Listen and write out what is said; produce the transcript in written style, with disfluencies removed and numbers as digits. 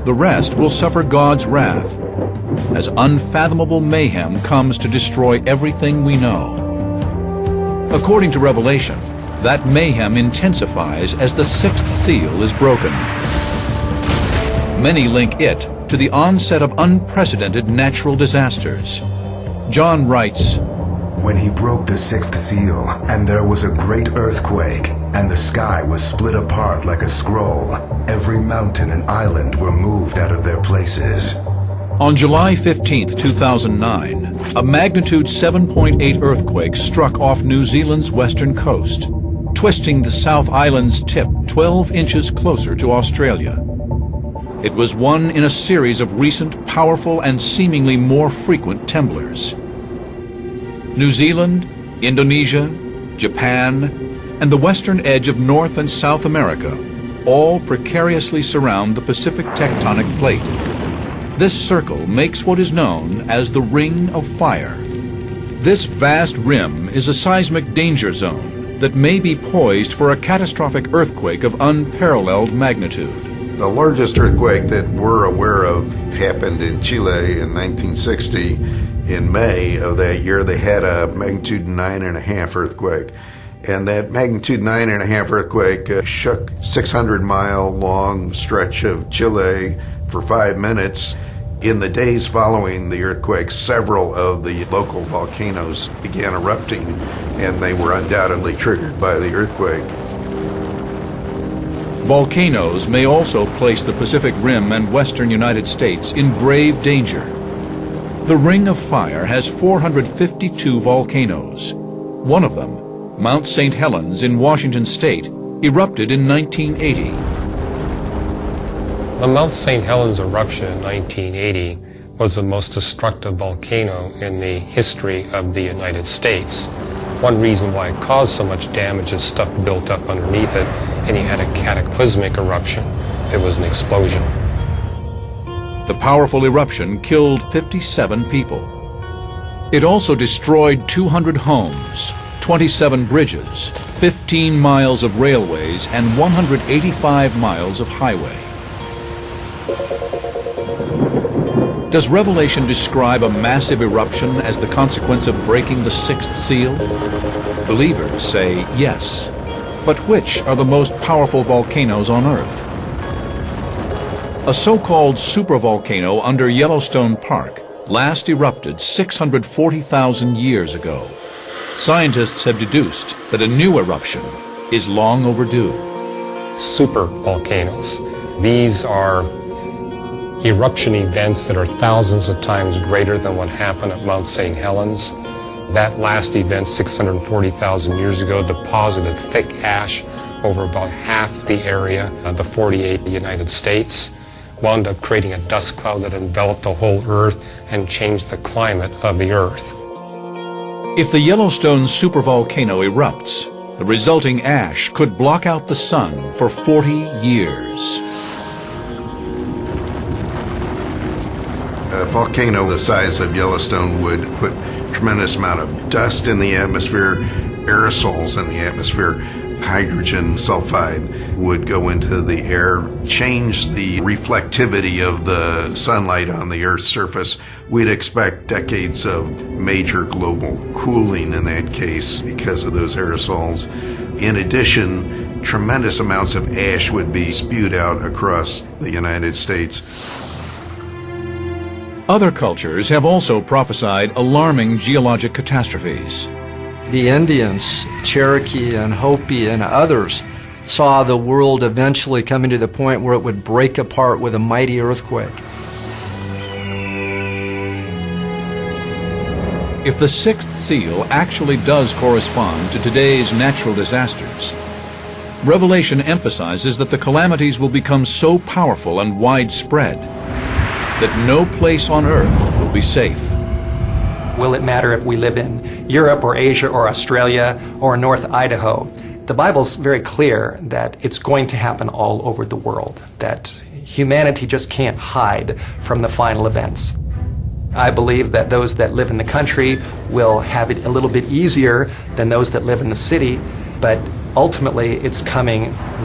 The rest will suffer God's wrath, as unfathomable mayhem comes to destroy everything we know. According to Revelation, that mayhem intensifies as the sixth seal is broken. Many link it to the onset of unprecedented natural disasters. John writes, "When he broke the sixth seal, and there was a great earthquake, and the sky was split apart like a scroll, every mountain and island were moved out of their places." On July 15, 2009, a magnitude 7.8 earthquake struck off New Zealand's western coast, twisting the South Island's tip 12 inches closer to Australia. It was one in a series of recent, powerful, and seemingly more frequent tremblers. New Zealand, Indonesia, Japan, and the western edge of North and South America all precariously surround the Pacific tectonic plate. This circle makes what is known as the Ring of Fire. This vast rim is a seismic danger zone that may be poised for a catastrophic earthquake of unparalleled magnitude. The largest earthquake that we're aware of happened in Chile in 1960. In May of that year, they had a magnitude 9.5 earthquake. And that magnitude 9.5 earthquake shook 600-mile long stretch of Chile for 5 minutes. In the days following the earthquake, several of the local volcanoes began erupting, and they were undoubtedly triggered by the earthquake. Volcanoes may also place the Pacific Rim and western United States in grave danger. The Ring of Fire has 452 volcanoes. One of them, Mount St. Helens in Washington State, erupted in 1980. The Mount St. Helens eruption in 1980 was the most destructive volcano in the history of the United States. One reason why it caused so much damage is stuff built up underneath it, and you had a cataclysmic eruption. It was an explosion. The powerful eruption killed 57 people. It also destroyed 200 homes, 27 bridges, 15 miles of railways, and 185 miles of highway. Does Revelation describe a massive eruption as the consequence of breaking the sixth seal? Believers say yes. But which are the most powerful volcanoes on Earth? A so-called supervolcano under Yellowstone Park last erupted 640,000 years ago. Scientists have deduced that a new eruption is long overdue. Supervolcanoes. These are eruption events that are thousands of times greater than what happened at Mount St. Helens. That last event, 640,000 years ago, deposited thick ash over about half the area of the 48 United States, wound up creating a dust cloud that enveloped the whole Earth and changed the climate of the Earth. If the Yellowstone supervolcano erupts, the resulting ash could block out the sun for 40 years. A volcano the size of Yellowstone would put a tremendous amount of dust in the atmosphere, aerosols in the atmosphere. Hydrogen sulfide would go into the air, change the reflectivity of the sunlight on the Earth's surface. We'd expect decades of major global cooling in that case because of those aerosols. In addition, tremendous amounts of ash would be spewed out across the United States. Other cultures have also prophesied alarming geologic catastrophes. The Indians, Cherokee and Hopi and others, saw the world eventually coming to the point where it would break apart with a mighty earthquake. If the sixth seal actually does correspond to today's natural disasters, Revelation emphasizes that the calamities will become so powerful and widespread that no place on earth will be safe. Will it matter if we live in Europe or Asia or Australia or North Idaho? The Bible's very clear that it's going to happen all over the world, that humanity just can't hide from the final events. I believe that those that live in the country will have it a little bit easier than those that live in the city, but ultimately it's coming